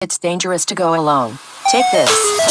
It's dangerous to go alone. Take this.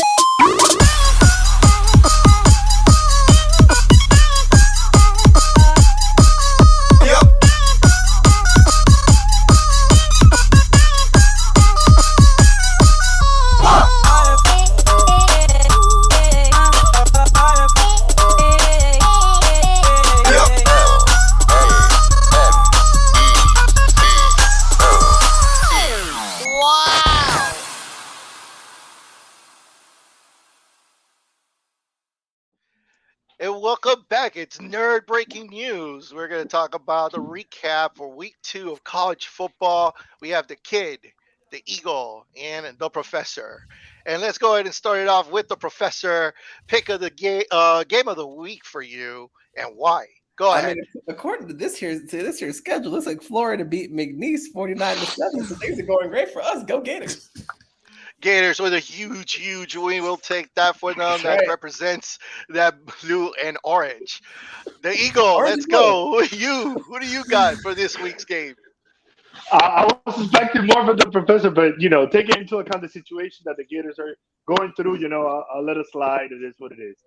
And welcome back. It's Nerd Breaking News. We're going to talk about a recap for week 2 of college football. We have the kid, the eagle, and the professor. And let's go ahead and start it off with the professor. Pick of the game of the week for you and why. Go ahead. I mean, according to this year's schedule, looks like Florida beat McNeese 49-7. So things are going great for us. Go Gators. Gators with a huge win. We'll take that for them. That's That right. represents that blue and orange. The Eagle, Orange let's and go. Who do you got for this week's game? I was expecting more from the professor, but taking into account the situation that the Gators are going through, I'll let it slide. It is what it is.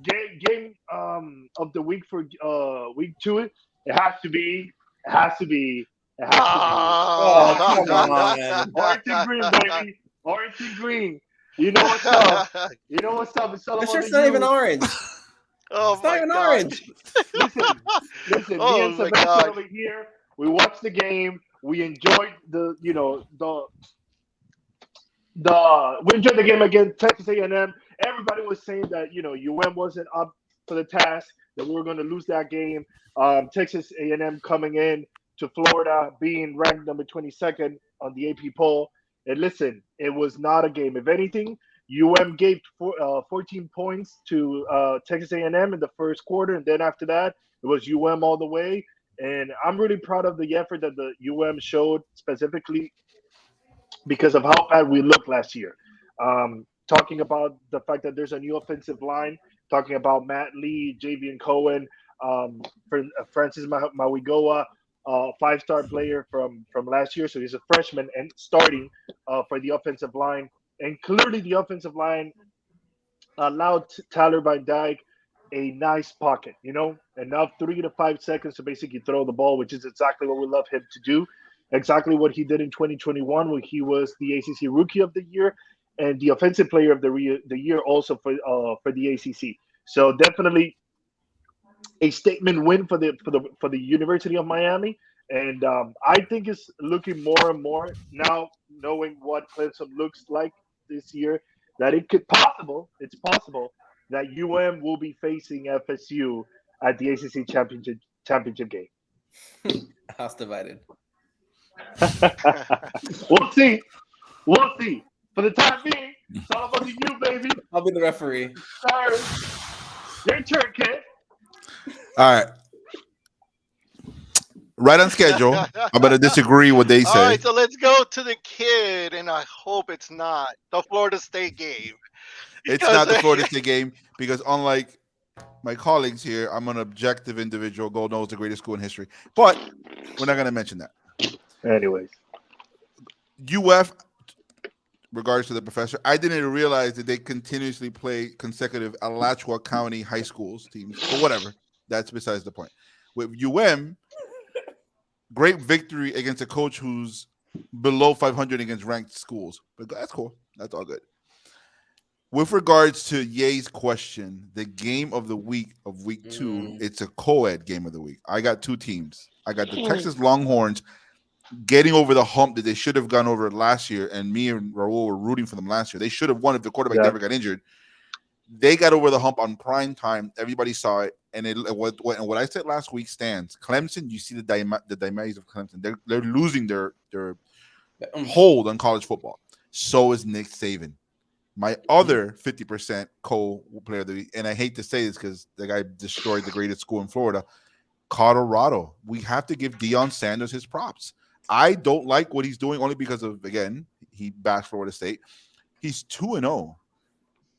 Game of the week for week 2. It has to be. It has to be. It has Oh, to be. come on. Orange and green, baby. Orange and green. You know what's up. You know what's up. It's all This about shirt's the not even youth. orange. Oh It's my not even God. orange. Listen. Oh Me and my Sebastian God. over here. We watched the game. We enjoyed we enjoyed the game against Texas A&M. Everybody was saying that UM wasn't up for the task, that we were going to lose that game. Texas A&M coming in to Florida, being ranked number 22nd on the AP poll. And listen, it was not a game. If anything, UM gave 14 points to Texas A&M in the first quarter, and then after that, it was UM all the way. And I'm really proud of the effort that the UM showed, specifically because of how bad we looked last year. Talking about the fact that there's a new offensive line, talking about Matt Lee, Javian Cohen, Francis Mawigoa, 5-star player from last year. So he's a freshman and starting for the offensive line. And clearly the offensive line allowed Tyler Van Dyke a nice pocket, enough 3 to 5 seconds to basically throw the ball, which is exactly what we love him to do. Exactly what he did in 2021 when he was the ACC Rookie of the Year and the Offensive Player of the Year also for the ACC. So definitely a statement win for the University of Miami, and I think it's looking more and more now, knowing what Clemson looks like this year, that it's possible that UM will be facing FSU at the ACC championship game. House divided. We'll see. We'll see. For the time being, it's all about you, baby. I'll be the referee. Sorry. Your turn, kid. All right. Right on schedule. I'm going to disagree what they All say. right, so let's go to the kid, and I hope it's not the Florida State game. It's not the Florida State game because unlike my colleagues here, I'm an objective individual. Gold knows the greatest school in history. But we're not going to mention that. Anyways. UF, regards to the professor, I didn't realize that they continuously play consecutive Alachua County high schools teams. But whatever. That's besides the point. With UM, great victory against a coach who's below 500 against ranked schools. But that's cool. That's all good. With regards to Ye's question, the game of the week of week 2, it's a co-ed game of the week. I got 2 teams. I got the Texas Longhorns getting over the hump that they should have gone over last year, and me and Raul were rooting for them last year. They should have won if the quarterback never got injured. They got over the hump on prime time. Everybody saw it, and what I said last week stands. Clemson, you see the demise of Clemson. They're losing their hold on college football. So is Nick Saban. My other 50% co-player of the week, and I hate to say this because the guy destroyed the greatest school in Florida, Colorado. We have to give Deion Sanders his props. I don't like what he's doing only because of, again, he bashed Florida State. He's 2-0.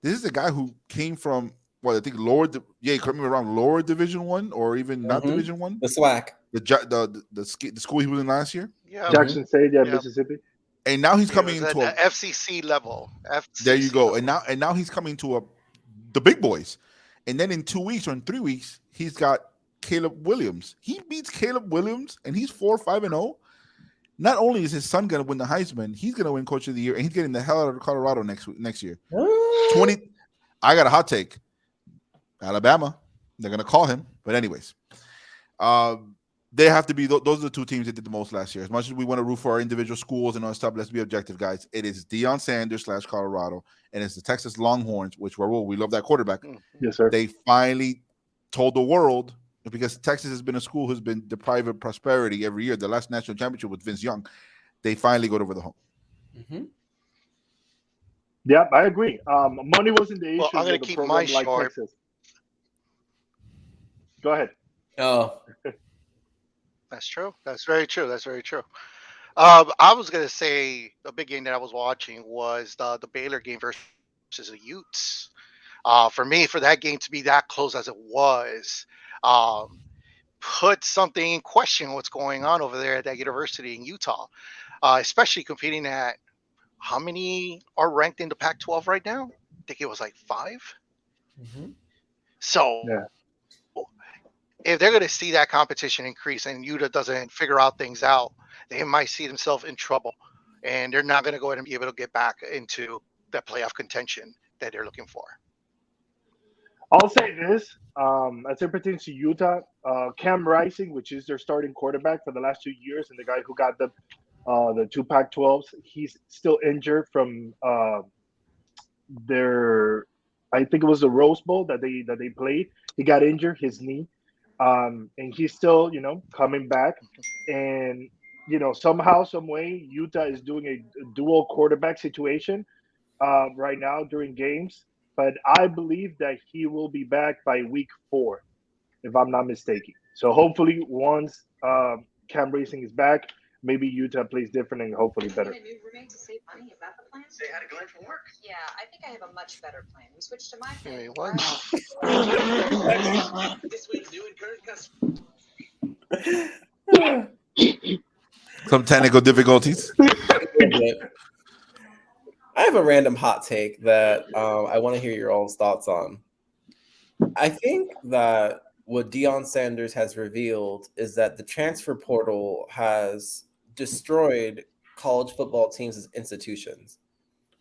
This is a guy who came from, I think correct me if I'm wrong, lower Division 1 or even not Division 1? The SWAC. The school he was in last year? Yeah. Jackson State, Mississippi. And now he's It coming was at into the a. FCC level. There you FCC go. level. And now he's coming to the big boys. And then in 2 weeks or in 3 weeks, he's got Caleb Williams. He beats Caleb Williams, and he's 4-5-0. Not only is his son going to win the Heisman, he's going to win Coach of the Year, and he's getting the hell out of Colorado next year. 20. I got a hot take. Alabama. They're going to call him. But anyways, they have to be. Those are the two teams that did the most last year. As much as we want to root for our individual schools and all that stuff, let's be objective, guys. It is Deion Sanders / Colorado, and it's the Texas Longhorns, which we love that quarterback. Yes, sir. They finally told the world, because Texas has been a school who's been deprived of prosperity every year. The last national championship with Vince Young, they finally got over the hump. Mm-hmm. Yeah, I agree. Money wasn't the issue Well, I'm going with to a keep program mine like short. Texas. Go ahead. Oh, That's true. That's very true. That's very true. I was gonna say the big game that I was watching was the Baylor game versus the Utes. For me, for that game to be that close as it was, um, put something in question what's going on over there at that university in Utah, especially competing at how many are ranked in the Pac-12 right now? I think it was like 5. mm-hmm. So Yeah. if they're going to see that competition increase and Utah doesn't figure out things out, they might see themselves in trouble, and they're not going to go ahead and be able to get back into that playoff contention that they're looking for. I'll say this, as it pertains to Utah, Cam Rising, which is their starting quarterback for the last 2 years, and the guy who got them the two Pac-12s, he's still injured from their, I think it was the Rose Bowl that they played. He got injured, his knee, and he's still coming back, and somehow, some way, Utah is doing a dual quarterback situation right now during games. But I believe that he will be back by week 4, if I'm not mistaken. So hopefully, once Cam Racing is back, maybe Utah plays different and hopefully better. In a new roommate to save money about the plan? Say hi to Glenn from work. Yeah, I think I have a much better plan. We switched to my plan. Wait, what? This week's new and current customer. Some technical difficulties. I have a random hot take that I want to hear your all's thoughts on. I think that what Deion Sanders has revealed is that the transfer portal has destroyed college football teams as institutions.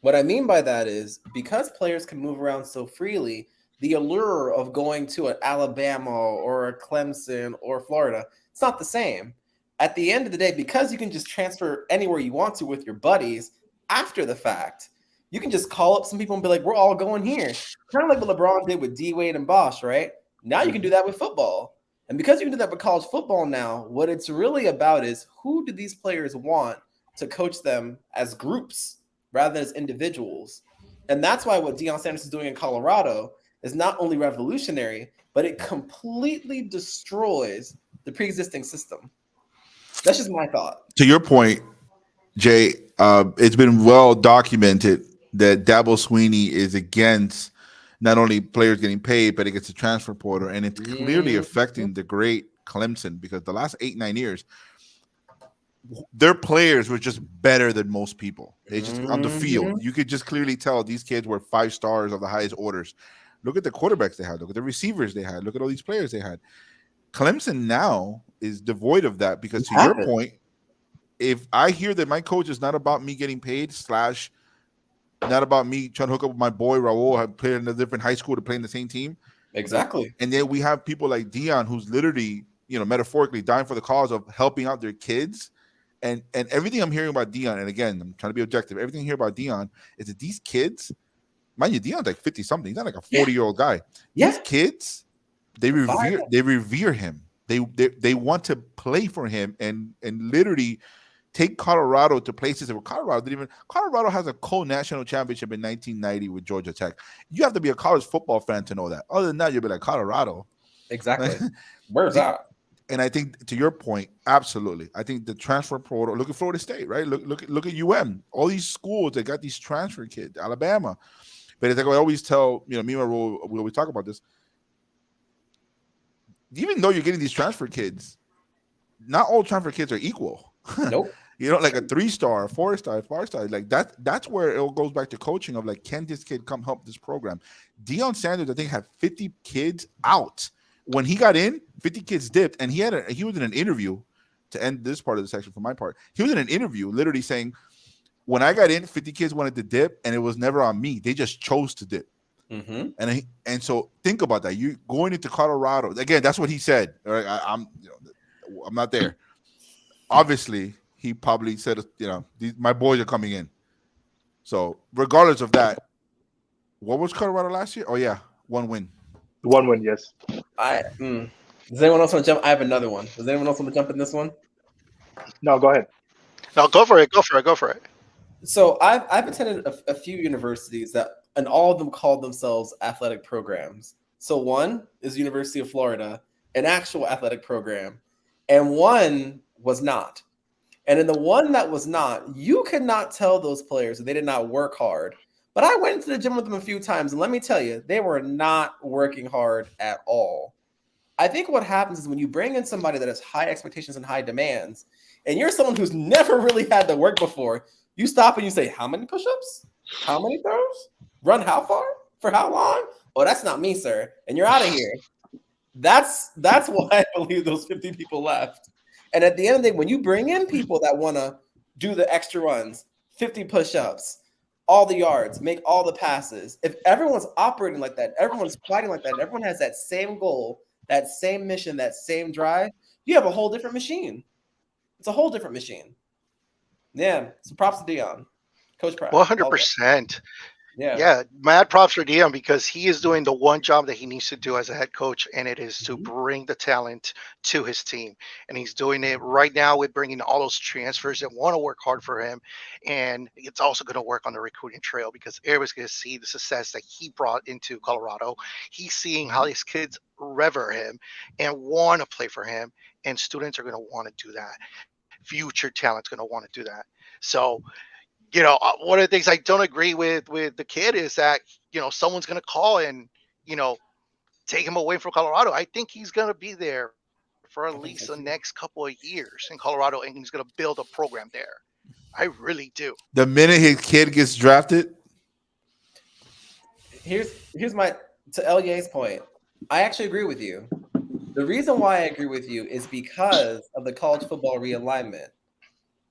What I mean by that is because players can move around so freely, the allure of going to an Alabama or a Clemson or Florida, it's not the same. At the end of the day, because you can just transfer anywhere you want to with your buddies after the fact, you can just call up some people and be like, we're all going here. Kind of like what LeBron did with D-Wade and Bosch, right? Now you can do that with football. And because you can do that with college football now, what it's really about is who do these players want to coach them as groups rather than as individuals? And that's why what Deion Sanders is doing in Colorado is not only revolutionary, but it completely destroys the pre-existing system. That's just my thought. To your point, Jay, it's been well documented that Dabo Sweeney is against not only players getting paid, but it gets a transfer portal, and it's clearly affecting the great Clemson because the last 8-9 years, their players were just better than most people. They just on the field, you could just clearly tell these kids were 5 stars of the highest orders. Look at the quarterbacks they had. Look at the receivers they had. Look at all these players they had. Clemson now is devoid of that because, to your point, if I hear that my coach is not about me getting paid / not about me trying to hook up with my boy Raul, I played in a different high school to play in the same team. Exactly. And then we have people like Deion, who's literally, metaphorically dying for the cause of helping out their kids. And everything I'm hearing about Deion, and again, I'm trying to be objective, everything I hear about Deion is that these kids, mind you, Deion's like 50-something. He's not like a 40-year-old guy. Yeah. These kids, they revere him. They want to play for him and literally take Colorado to places where Colorado has a co-national championship in 1990 with Georgia Tech. You have to be a college football fan to know that. Other than that, you'll be like, Colorado. Exactly. Where's that? And I think, to your point, absolutely. I think the transfer portal. Look at Florida State, right? Look at All these schools that got these transfer kids, Alabama. But it's like I always tell, me and my role, we always talk about this. Even though you're getting these transfer kids, not all transfer kids are equal. Nope. like a 3-star, 4-star, 5-star. Like that's where it goes back to coaching of like, can this kid come help this program? Deion Sanders, I think, had 50 kids out. When he got in, 50 kids dipped, and he was in an interview to end this part of the section for my part. He was in an interview literally saying, when I got in, 50 kids wanted to dip, and it was never on me. They just chose to dip. Mm-hmm. And so think about that. You going into Colorado again. That's what he said. Right? I'm not there. Obviously, he probably said, my boys are coming in. So regardless of that, what was Colorado last year? Oh yeah, 1 win. 1 win, yes. Does anyone else want to jump? I have another one. Does anyone else want to jump in this one? No, go ahead. No, go for it. Go for it. Go for it. So I've attended a few universities and all of them called themselves athletic programs. So one is University of Florida, an actual athletic program, and one was not. And in the one that was not, you could not tell those players that they did not work hard. But I went to the gym with them a few times, and let me tell you, they were not working hard at all. I think what happens is when you bring in somebody that has high expectations and high demands, and you're someone who's never really had to work before, you stop and you say, how many push-ups? How many throws? Run how far? For how long? Oh, that's not me, sir. And you're out of here. That's why I believe those 50 people left. And at the end of the day, when you bring in people that want to do the extra runs, 50 push-ups, all the yards, make all the passes, if everyone's operating like that, everyone's fighting like that, and everyone has that same goal, that same mission, that same drive, you have a whole different machine. It's a whole different machine. Yeah, so props to Deion. Coach Pratt. 100%. Yeah, mad props for Deion because he is doing the one job that he needs to do as a head coach, and it is to bring the talent to his team. And he's doing it right now with bringing all those transfers that want to work hard for him. And it's also going to work on the recruiting trail because everybody's going to see the success that he brought into Colorado. He's seeing how his kids revere him and want to play for him, and students are going to want to do that. Future talent's going to want to do that. So, one of the things I don't agree with the kid is that, someone's going to call and, take him away from Colorado. I think he's going to be there for at least the next couple of years in Colorado, and he's going to build a program there. I really do. The minute his kid gets drafted. Here's my, to LYA's point, I actually agree with you. The reason why I agree with you is because of the college football realignment.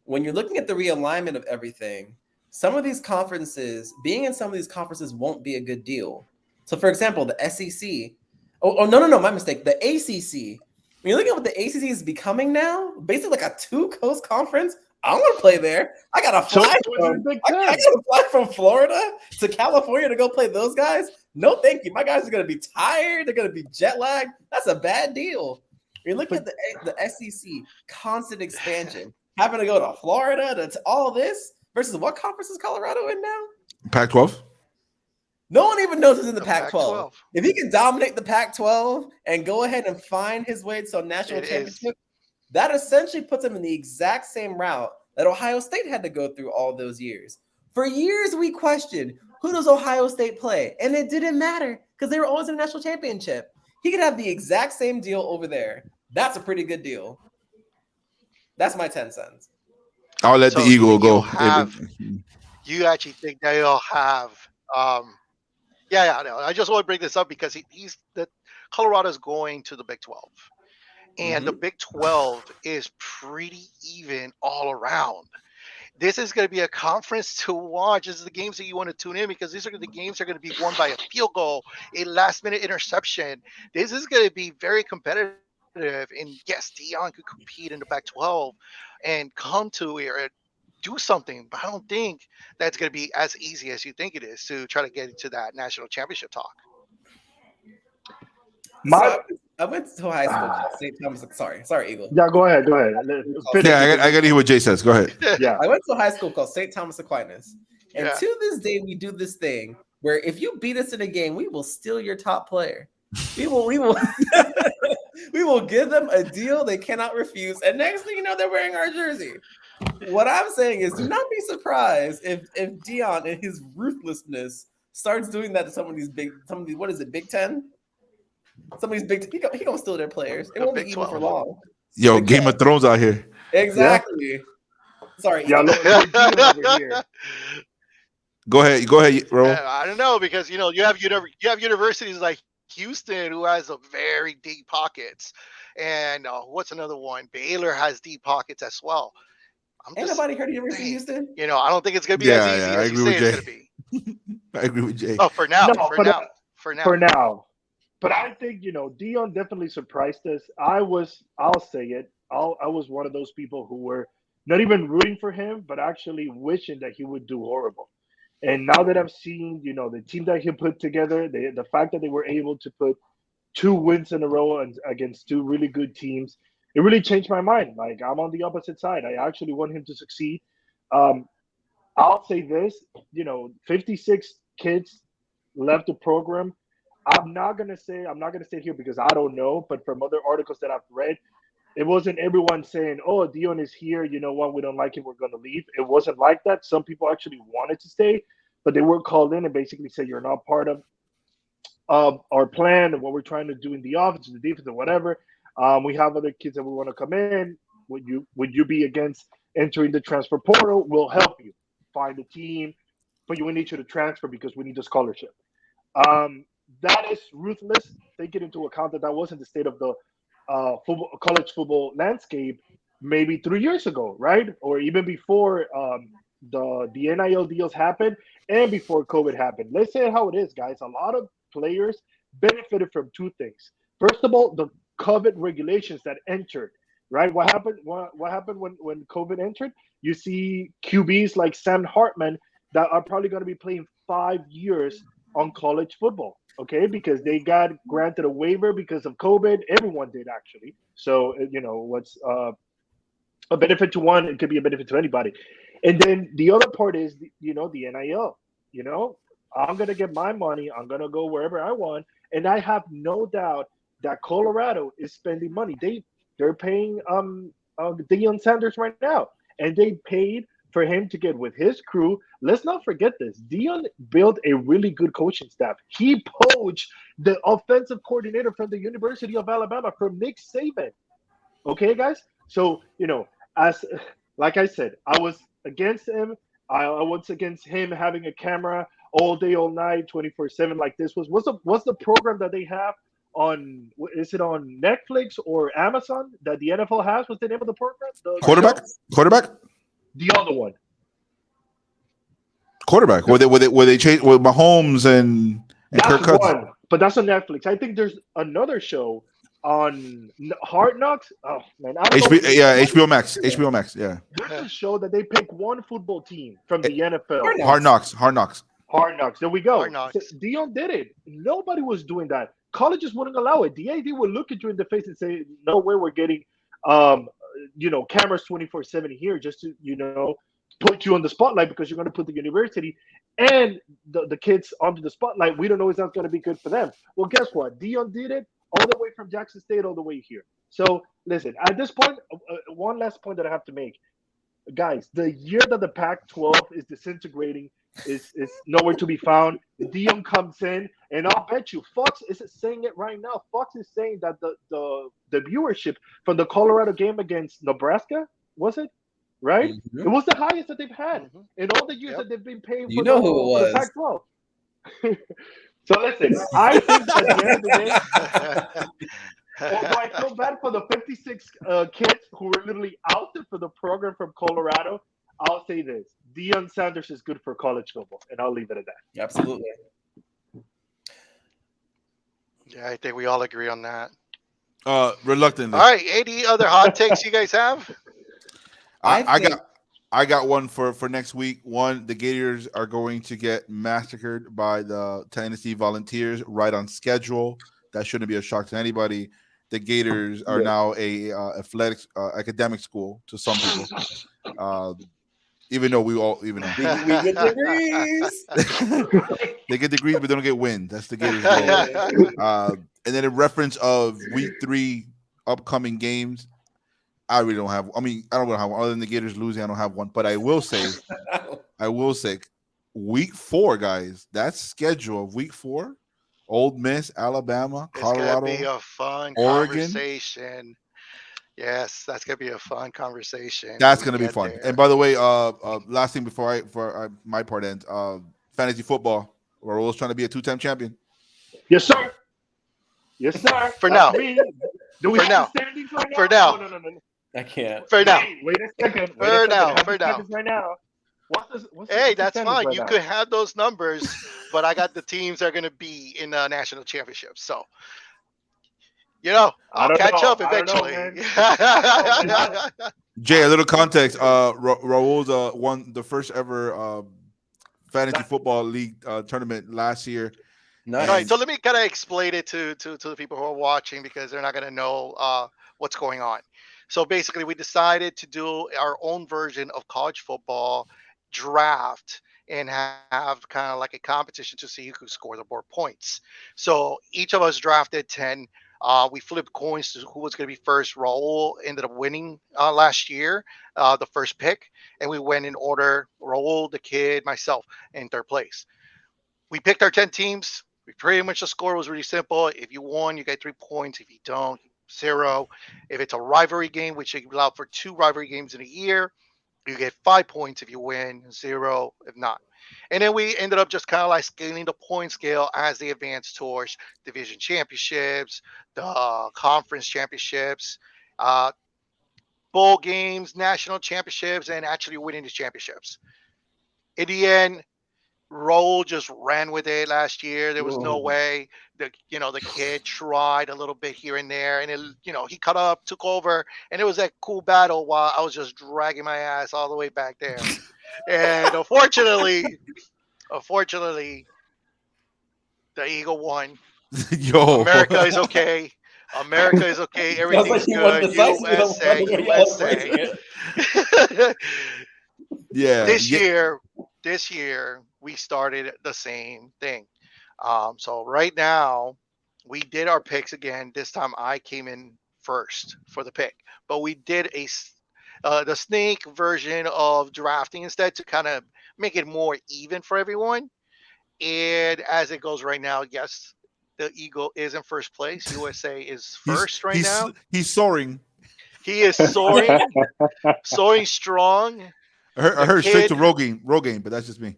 When you're looking at the realignment of everything, some of these conferences, being in some of these conferences won't be a good deal. So, for example, the SEC. No, my mistake. The ACC. When you're looking at what the ACC is becoming now, basically like a two-coast conference, I don't want to play there. I got to fly from Florida to California to go play those guys. No, thank you. My guys are going to be tired. They're going to be jet lagged. That's a bad deal. You're looking at the SEC, constant expansion. Having to go to Florida to all this versus what conference is Colorado in now? Pac-12. No one even knows who's in the Pac-12. Pac-12. If he can dominate the Pac-12 and go ahead and find his way to a national championship, that essentially puts him in the exact same route that Ohio State had to go through all those years. For years, we questioned, who does Ohio State play? And it didn't matter because they were always in a national championship. He could have the exact same deal over there. That's a pretty good deal. That's my 10 cents. I'll let the Eagle go. You actually think they'll have I just want to bring this up because Colorado's going to the Big 12. And the Big 12 is pretty even all around. This is going to be a conference to watch. This is the games that you want to tune in because these are the games that are going to be won by a field goal, a last-minute interception. This is going to be very competitive. And yes, Deion could compete in the Pac-12 and come to here do something, but I don't think that's going to be as easy as you think it is to try to get into that national championship talk. I went to high school called St. Thomas. Sorry, Eagle. Yeah, go ahead. Yeah, I got to hear what Jay says. Go ahead. Yeah, I went to a high school called St. Thomas Aquinas, and to this day, we do this thing where if you beat us in a game, we will steal your top player. We will, we will give them a deal they cannot refuse, and next thing you know, they're wearing our jersey. What I'm saying is, do not be surprised if Deion in his ruthlessness starts doing that to some of these what is it, Big Ten? Some of these Big Ten, he gonna steal their players. It won't be even for long. Yo, Game of Thrones out here. Exactly. Sorry. Yeah, Lord Dion over here. Go ahead, Ro. I don't know because you have universities like Houston who has a very deep pockets, and what's another one? Baylor has deep pockets as well. I'm Ain't just nobody heard of University of saying, Houston? I don't think it's gonna be as easy I as you agree with say it's Jay. gonna be. I agree with Jay. Oh, for now, No, for for now. now. But I think Dion definitely surprised us. I'll say it. I was one of those people who were not even rooting for him, but actually wishing that he would do horrible. And now that I've seen, the team that he put together, the fact that they were able to put 2 wins in a row against two really good teams, it really changed my mind. Like I'm on the opposite side. I actually want him to succeed. Um, I'll say this, 56 kids left the program. I'm not gonna say here because I don't know, but from other articles that I've read, it wasn't everyone saying, "Oh, Dion is here. You know what? We don't like him. We're gonna leave." It wasn't like that. Some people actually wanted to stay, but they were called in and basically said, "You're not part of our plan and what we're trying to do in the offense, the defense, or whatever. We have other kids that we want to come in. Would you be against entering the transfer portal? We'll help you find a team, but we need you to transfer because we need a scholarship." Um, that is ruthless. Taking into account that wasn't the state of the college football landscape maybe 3 years ago, right? Or even before the NIL deals happened and before COVID happened. Let's say how it is, guys. A lot of players benefited from two things. First of all, the COVID regulations that entered, right? What happened? What happened when COVID entered? You see QBs like Sam Hartman that are probably going to be playing 5 years on college football, okay? Because they got granted a waiver because of COVID. Everyone did actually. So what's a benefit to one, it could be a benefit to anybody. And then the other part is the NIL. I'm gonna get my money. I'm gonna go wherever I want, and I have no doubt that Colorado is spending money. They're paying Deion Sanders right now, and they paid for him to get with his crew. Let's not forget this. Dion built a really good coaching staff. He poached the offensive coordinator from the University of Alabama, from Nick Saban. Okay, guys. So as like I said, I was against him. I was against him having a camera all day, all night, 24/7 like this. What's the program that they have on? Is it on Netflix or Amazon that the NFL has? What's the name of the program? The Quarterback, show? quarterback, The other one. quarterback. Where they change with Mahomes and Kirk That's Cousins. one, but that's on Netflix. I think there's another show on Hard Knocks. Oh man, I don't know. HBO Max. HBO Max. Yeah. There's a show that they pick one football team from the NFL. Hard Knocks. Hard Knocks. Hard Knocks. There we go. Hard Knocks. So Dion did it. Nobody was doing that. Colleges wouldn't allow it. The AD would look at you in the face and say, "No way, we're getting, cameras 24/7 here just to, put you on the spotlight because you're going to put the university and the kids onto the spotlight. We don't know if that's going to be good for them." Well, guess what? Dion did it all the way from Jackson State all the way here. So listen, at this point, one last point that I have to make, guys, the year that the Pac-12 is disintegrating is nowhere to be found. Dion comes in, and I'll bet you Fox is saying it right now. Fox is saying that the viewership from the Colorado game against Nebraska, was it right? Mhm. It was the highest that they've had Mhm. in all the years Yep. that they've been paying You for know who it the was. Pac-12. So listen, I think at the end of the day, although I feel bad for the 56 kids who were literally out there for the program from Colorado, I'll say this: Deion Sanders is good for college football, and I'll leave it at that. Absolutely. Yeah, I think we all agree on that. Reluctantly. All right, any other hot takes you guys have? I got one for next week. One, the Gators are going to get massacred by the Tennessee Volunteers right on schedule. That shouldn't be a shock to anybody. The Gators are now a athletics academic school to some people. Even though we We get degrees. they get degrees, but they don't get wins. That's the Gators' role. And then in reference of week 3 upcoming games, I really don't have. I mean, I don't have one. Other than the Gators losing, I don't have one. But I will say, week 4, guys. That schedule of week 4: Old Miss, Alabama, It's gonna be Colorado, a fun Oregon. conversation. Yes, that's gonna be a fun conversation when That's we gonna be get fun. And there. by the way, last thing before my part ends, fantasy football. We're always trying to be a two-time champion. Yes, sir. Yes, sir. For That's now, me. Do we for have the now, standings right for now? No, now, no, no, no. No. I can't. for now, Wait a second. Wait a for second. now, I have the for now. standings right now. Hey, What's the that's standings fine. right You now? could have those numbers, but I got the teams that are gonna be in the national championship. So I I'll don't catch know. up I don't know, eventually. man. I don't know, man. Jay, a little I context. don't know. Raul's won the first ever fantasy That, football league tournament last year, All right, and so Nice. let me kind of explain it to the people who are watching because they're not going to know what's going on. So basically, we decided to do our own version of college football draft and have kind of like a competition to see who could score the more points. So each of us drafted 10. We flipped coins to who was going to be first. Raul ended up winning last year, the first pick, and we went in order: Raul, the kid, myself, in third place. We picked our 10 teams. We pretty much the score was really simple. If you won, you get 3 points. If you don't, zero. If it's a rivalry game, which you allow for 2 rivalry games in a year, you get 5 points if you win, zero if not. And then we ended up just kind of like scaling the point scale as they advanced towards division championships, the conference championships, uh, bowl games, national championships, and actually winning the championships. In the end, Roll just ran with it last year. There was no Whoa. way. The kid tried a little bit here and there, and he cut up, took over, and it was that cool battle while I was just dragging my ass all the way back there. And unfortunately, the Eagle won. yo, America is okay. America is okay. Sounds like Everything's he won good. decisively by USA, the way y'all are USA. phrasing it. yeah, this yeah. year, this year we started the same thing. So right now, we did our picks again. This time I came in first for the pick, but we did the snake version of drafting instead to kind of make it more even for everyone. And as it goes right now, yes, the Eagle is in first place. USA is He's first right he's now. he's soaring. He is soaring, soaring strong. I The heard straight to kid Rogaine, but that's just me.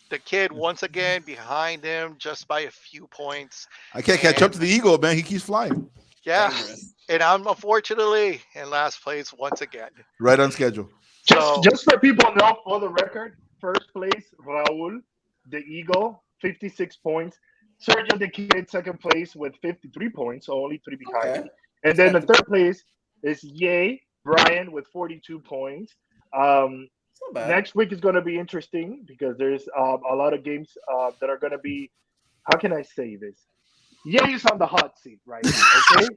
the kid once again behind him just by a few points. I can't catch up to And the Eagle, man. He keeps flying yeah, Dangerous. and I'm unfortunately in last place once again. right on schedule. just So just for people know, for the record, first place Raul, the Eagle, 56 points. Sergio the Kid, second place with 53 points, so only three behind Okay. me. And then the third place is Yay Brian with 42 points. Um, It's not bad. Next week is going to be interesting because there's a lot of games that are going to be. How can I say this? Yay is on the hot seat right now. Okay,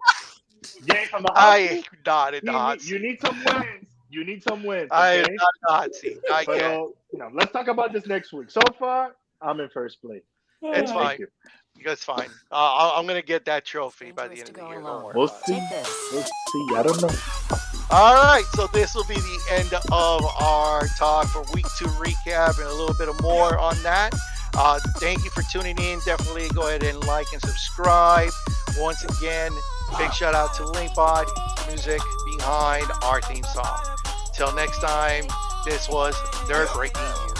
Yay on the hot I seat. not in the hot You seat. need some wins. You need some wins. I am not Okay, in the hot seat. Not but yet. let's talk about this next week. So far, I'm in first place. It's Ah, Thank fine. you. It's fine. I'm gonna get that It's trophy by the dangerous end to of the go year. Don't alone. worry We'll about it. see. Take this. We'll see. I don't know. All right, so this will be the end of our talk for week 2 recap and a little bit of more on that. Thank you for tuning in. Definitely go ahead and like and subscribe. Once again, big shout out to Linkbot, music behind our theme song. Till next time, this was Nerd Breaking News.